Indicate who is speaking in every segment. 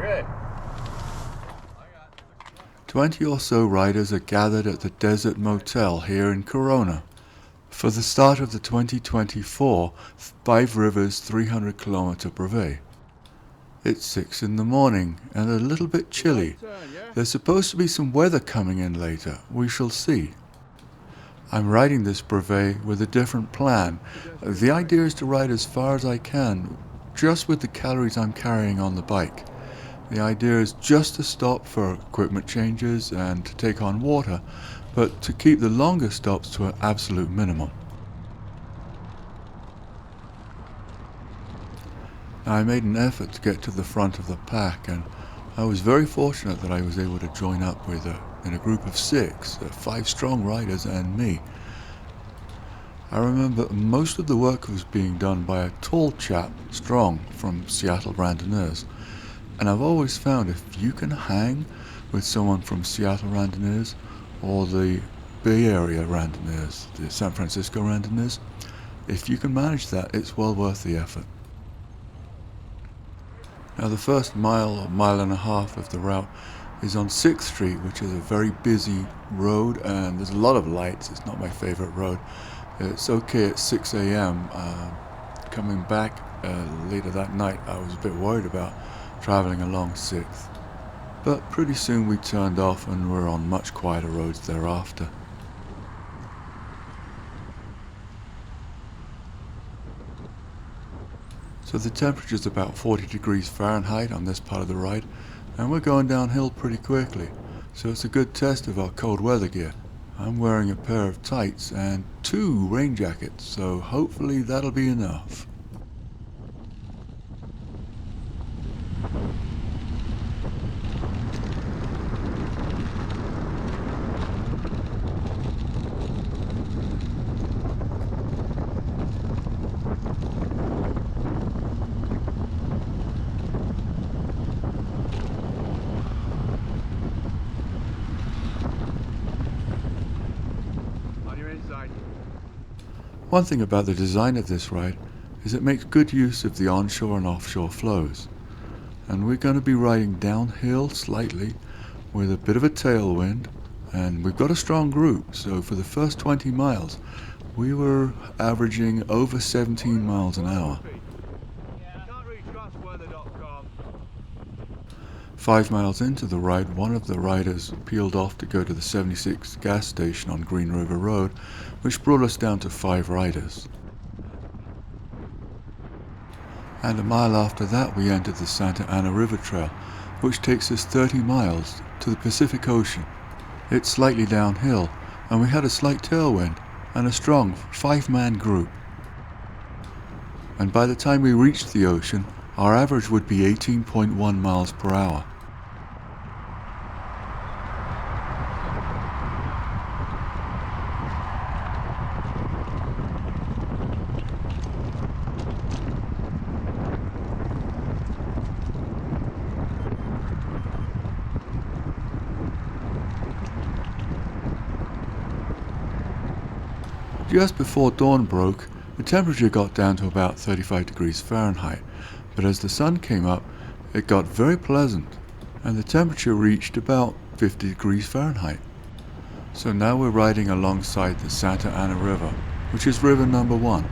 Speaker 1: Okay.
Speaker 2: 20 or so riders are gathered at the Desert Motel here in Corona for the start of the 2024 Five Rivers 300-kilometer brevet. It's 6 in the morning and a little bit chilly. There's supposed to be some weather coming in later. We shall see. I'm riding this brevet with a different plan. The idea is to ride as far as I can, just with the calories I'm carrying on the bike. The idea is just to stop for equipment changes and to take on water, but to keep the longer stops to an absolute minimum. Now, I made an effort to get to the front of the pack, and I was very fortunate that I was able to join up in a group of 6, 5 strong riders and me. I remember most of the work was being done by a tall chap, Strong, from Seattle Randonneurs. And I've always found if you can hang with someone from Seattle Randonneurs or the Bay Area Randonneurs, the San Francisco Randonneurs, if you can manage that, it's well worth the effort. Now the first mile or mile and a half of the route is on 6th Street, which is a very busy road, and there's a lot of lights. It's not my favorite road. It's okay at 6 a.m. Coming back later that night, I was a bit worried about traveling along 6th. But pretty soon we turned off and were on much quieter roads thereafter. So the temperature's about 40 degrees Fahrenheit on this part of the ride, and we're going downhill pretty quickly, so it's a good test of our cold weather gear. I'm wearing a pair of tights and 2 rain jackets, so hopefully that'll be enough. One thing about the design of this ride is it makes good use of the onshore and offshore flows. And we're going to be riding downhill slightly with a bit of a tailwind, and we've got a strong group, so for the first 20 miles we were averaging over 17 miles an hour. 5 miles into the ride, one of the riders peeled off to go to the 76 gas station on Green River Road, which brought us down to 5 riders. And a mile after that we entered the Santa Ana River Trail, which takes us 30 miles to the Pacific Ocean. It's slightly downhill, and we had a slight tailwind and a strong 5-man group. And by the time we reached the ocean, our average would be 18.1 miles per hour. Just before dawn broke, the temperature got down to about 35 degrees Fahrenheit, but as the sun came up, it got very pleasant, and the temperature reached about 50 degrees Fahrenheit. So now we're riding alongside the Santa Ana River, which is river number 1.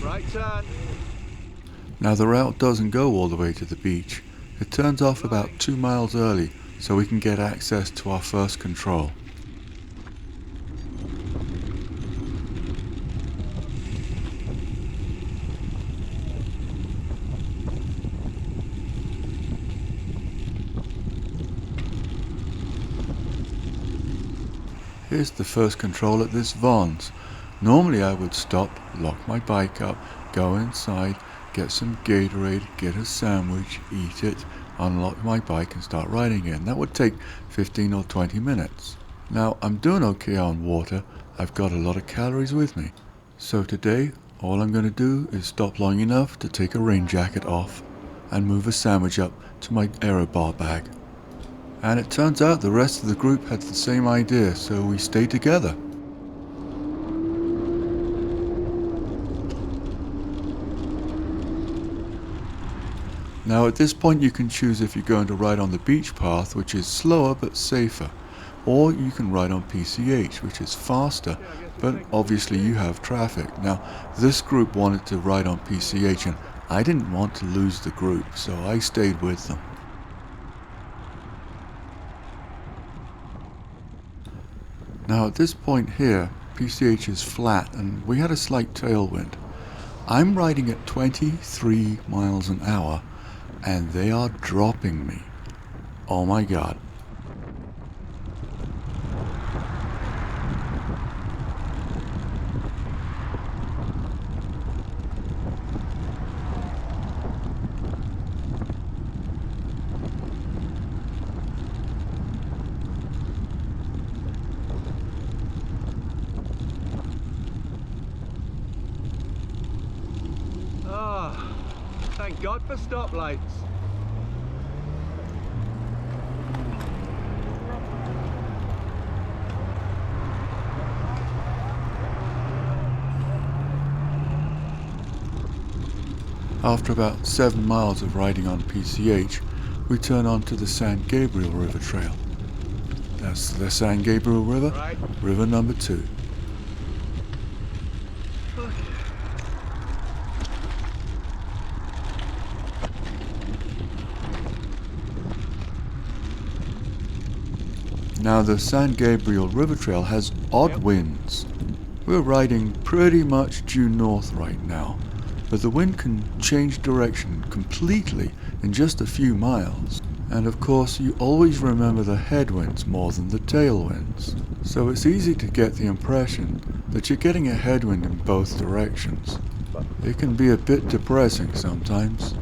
Speaker 1: Right turn.
Speaker 2: Now the route doesn't go all the way to the beach. It turns off about 2 miles early so we can get access to our first control. Here's the first control at this Vons. Normally I would stop, lock my bike up, go inside, get some Gatorade, get a sandwich, eat it, unlock my bike and start riding again. That would take 15 or 20 minutes. Now I'm doing okay on water. I've got a lot of calories with me. So today all I'm going to do is stop long enough to take a rain jacket off and move a sandwich up to my aero bar bag. And it turns out the rest of the group had the same idea, so we stayed together. Now at this point you can choose if you're going to ride on the beach path, which is slower but safer, or you can ride on PCH, which is faster, but obviously you have traffic. Now this group wanted to ride on PCH and I didn't want to lose the group, so I stayed with them. Now at this point here, PCH is flat and we had a slight tailwind. I'm riding at 23 miles an hour and they are dropping me. Oh my god.
Speaker 1: Thank God for stoplights.
Speaker 2: After about 7 miles of riding on PCH, we turn onto the San Gabriel River Trail. That's the San Gabriel River,
Speaker 1: Right.
Speaker 2: river number 2. Now the San Gabriel River Trail has odd winds. We're riding pretty much due north right now, but the wind can change direction completely in just a few miles. And of course you always remember the headwinds more than the tailwinds. So it's easy to get the impression that you're getting a headwind in both directions. It can be a bit depressing sometimes.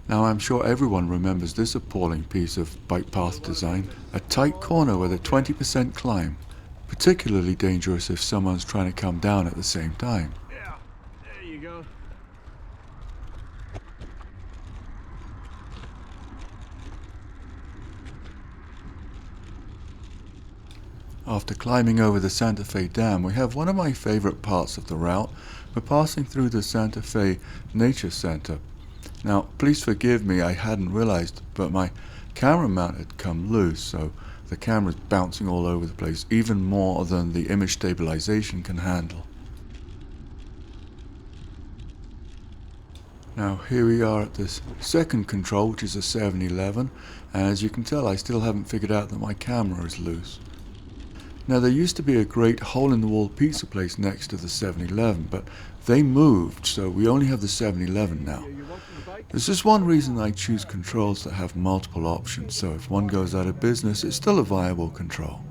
Speaker 2: Now I'm sure everyone remembers this appalling piece of bike path design, a tight corner with a 20% climb, particularly dangerous if someone's trying to come down at the same time.
Speaker 1: Yeah, there you go.
Speaker 2: After climbing over the Santa Fe Dam, we have one of my favorite parts of the route. We're passing through the Santa Fe Nature Center. Now, please forgive me, I hadn't realized, but my camera mount had come loose, so the camera's bouncing all over the place, even more than the image stabilization can handle. Now, here we are at this second control, which is a 7-Eleven, and as you can tell, I still haven't figured out that my camera is loose. Now, there used to be a great hole-in-the-wall pizza place next to the 7-Eleven, but they moved, so we only have the 7-Eleven now. There's just one reason I choose controls that have multiple options, so if one goes out of business, it's still a viable control.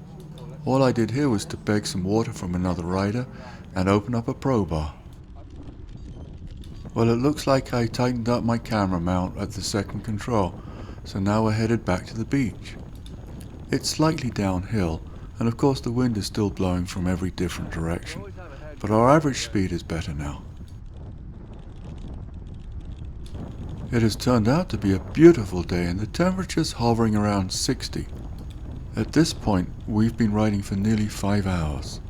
Speaker 2: All I did here was to beg some water from another rider and open up a pro bar. Well, it looks like I tightened up my camera mount at the second control, so now we're headed back to the beach. It's slightly downhill, and of course the wind is still blowing from every different direction, but our average speed is better now. It has turned out to be a beautiful day and the temperature's hovering around 60. At this point, we've been riding for nearly 5 hours.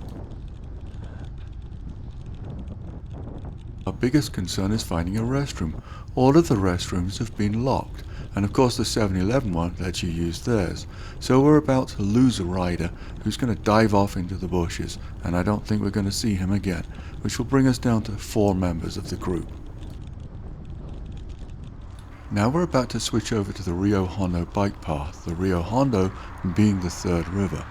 Speaker 2: Our biggest concern is finding a restroom. All of the restrooms have been locked, and of course the 7-Eleven won't let you use theirs. So we're about to lose a rider who's going to dive off into the bushes, and I don't think we're going to see him again, which will bring us down to 4 members of the group. Now we're about to switch over to the Rio Hondo bike path, the Rio Hondo being the third river.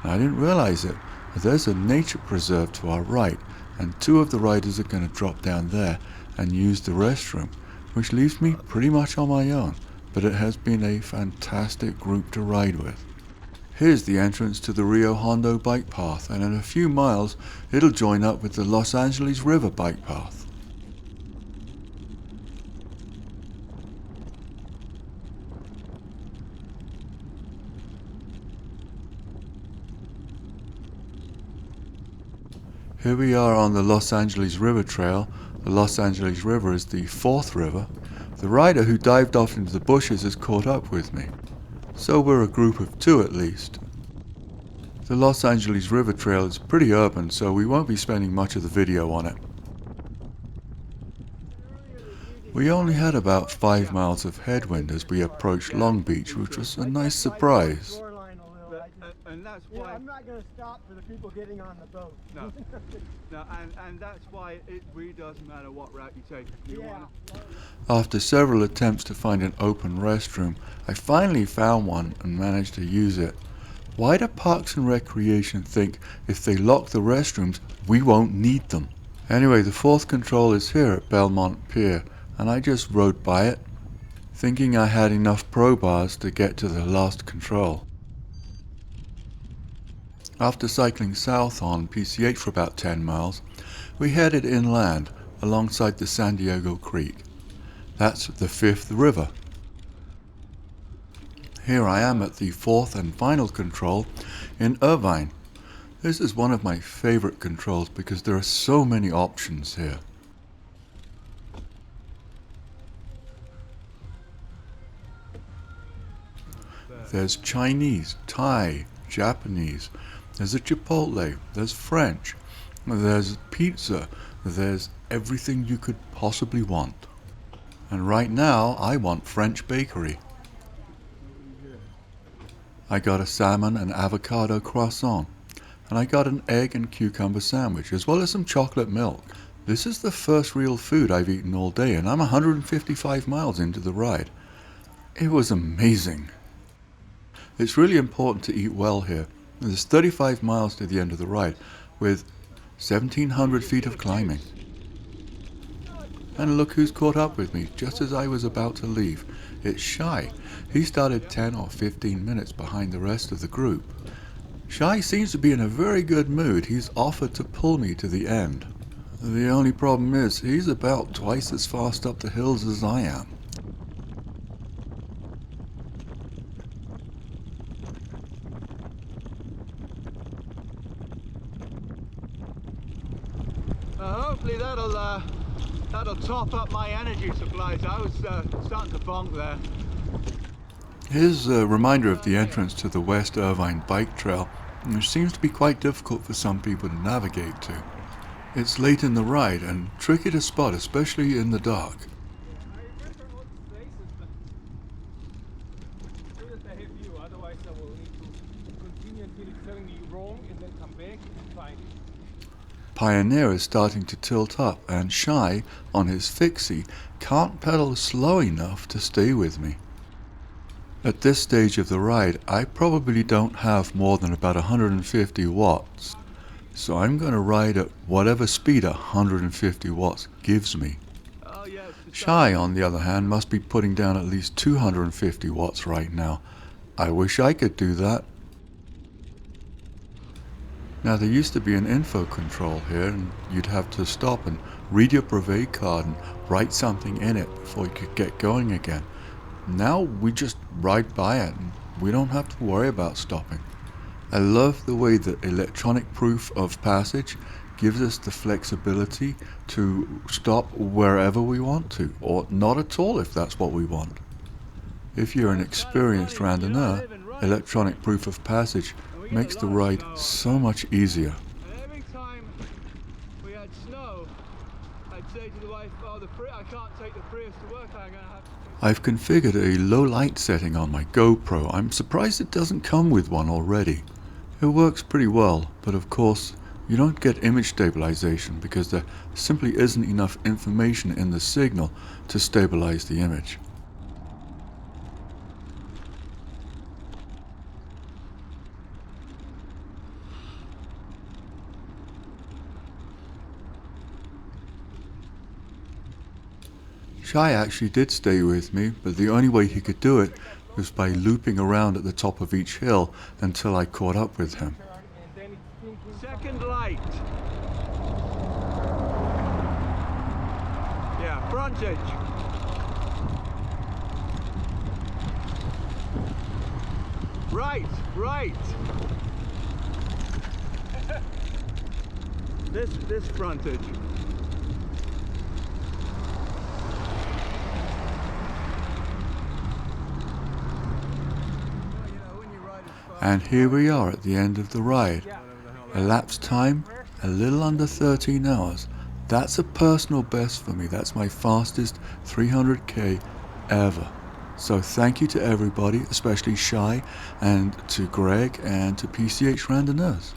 Speaker 2: Now I didn't realize it, but there's a nature preserve to our right, and 2 of the riders are going to drop down there and use the restroom, which leaves me pretty much on my own, but it has been a fantastic group to ride with. Here's the entrance to the Rio Hondo bike path, and in a few miles it'll join up with the Los Angeles River bike path. Here we are on the Los Angeles River Trail. The Los Angeles River is the 4th river. The rider who dived off into the bushes has caught up with me. So we're a group of 2 at least. The Los Angeles River Trail is pretty urban, so we won't be spending much of the video on it. We only had about 5 miles of headwind as we approached Long Beach, which was a nice surprise.
Speaker 1: And that's why
Speaker 3: I'm not going to stop for the people getting on the boat.
Speaker 1: no, no, and that's why it really doesn't matter what route you take. You
Speaker 3: Yeah.
Speaker 2: After several attempts to find an open restroom, I finally found one and managed to use it. Why do Parks and Recreation think if they lock the restrooms, we won't need them? Anyway, the fourth control is here at Belmont Pier, and I just rode by it, thinking I had enough pro bars to get to the last control. After cycling south on PCH for about 10 miles, we headed inland alongside the San Diego Creek. That's the Fifth River. Here I am at the fourth and final control in Irvine. This is one of my favorite controls because there are so many options here. There's Chinese, Thai, Japanese, there's a Chipotle, there's French, there's pizza, there's everything you could possibly want. And right now, I want French bakery. I got a salmon and avocado croissant, and I got an egg and cucumber sandwich, as well as some chocolate milk. This is the first real food I've eaten all day, and I'm 155 miles into the ride. It was amazing. It's really important to eat well here. There's 35 miles to the end of the ride, with 1,700 feet of climbing. And look who's caught up with me, just as I was about to leave. It's Shai. He started 10 or 15 minutes behind the rest of the group. Shai seems to be in a very good mood. He's offered to pull me to the end. The only problem is, he's about twice as fast up the hills as I am.
Speaker 1: Hopefully that'll top up my energy supplies. I was starting to bonk there.
Speaker 2: Here's a reminder of the entrance to the West Irvine bike trail, which seems to be quite difficult for some people to navigate to. It's late in the ride and tricky to spot, especially in the dark.
Speaker 3: Otherwise I will need to continue until it's telling me wrong and then come back and find it.
Speaker 2: Pioneer is starting to tilt up, and Shai, on his fixie, can't pedal slow enough to stay with me. At this stage of the ride, I probably don't have more than about 150 watts, so I'm going to ride at whatever speed 150 watts gives me.
Speaker 1: Oh yes.
Speaker 2: Shai, on the other hand, must be putting down at least 250 watts right now. I wish I could do that. Now, there used to be an info control here, and you'd have to stop and read your brevet card and write something in it before you could get going again. Now we just ride by it and we don't have to worry about stopping. I love the way that electronic proof of passage gives us the flexibility to stop wherever we want to, or not at all if that's what we want. If you're an experienced randonneur, electronic proof of passage makes the ride so much easier.
Speaker 1: And every time we had snow, I'd say to the wife, "Oh, I can't take the Prius to work. I'm gonna have to."
Speaker 2: I've configured a low light setting on my GoPro. I'm surprised it doesn't come with one already. It works pretty well, but of course you don't get image stabilization because there simply isn't enough information in the signal to stabilize the image. Shai actually did stay with me, but the only way he could do it was by looping around at the top of each hill until I caught up with him.
Speaker 1: Second light. Yeah, frontage. Right. This frontage.
Speaker 2: And here we are at the end of the ride. Elapsed time, a little under 13 hours. That's a personal best for me. That's my fastest 300k ever. So thank you to everybody, especially Shai and to Greg and to PCH Randonneurs.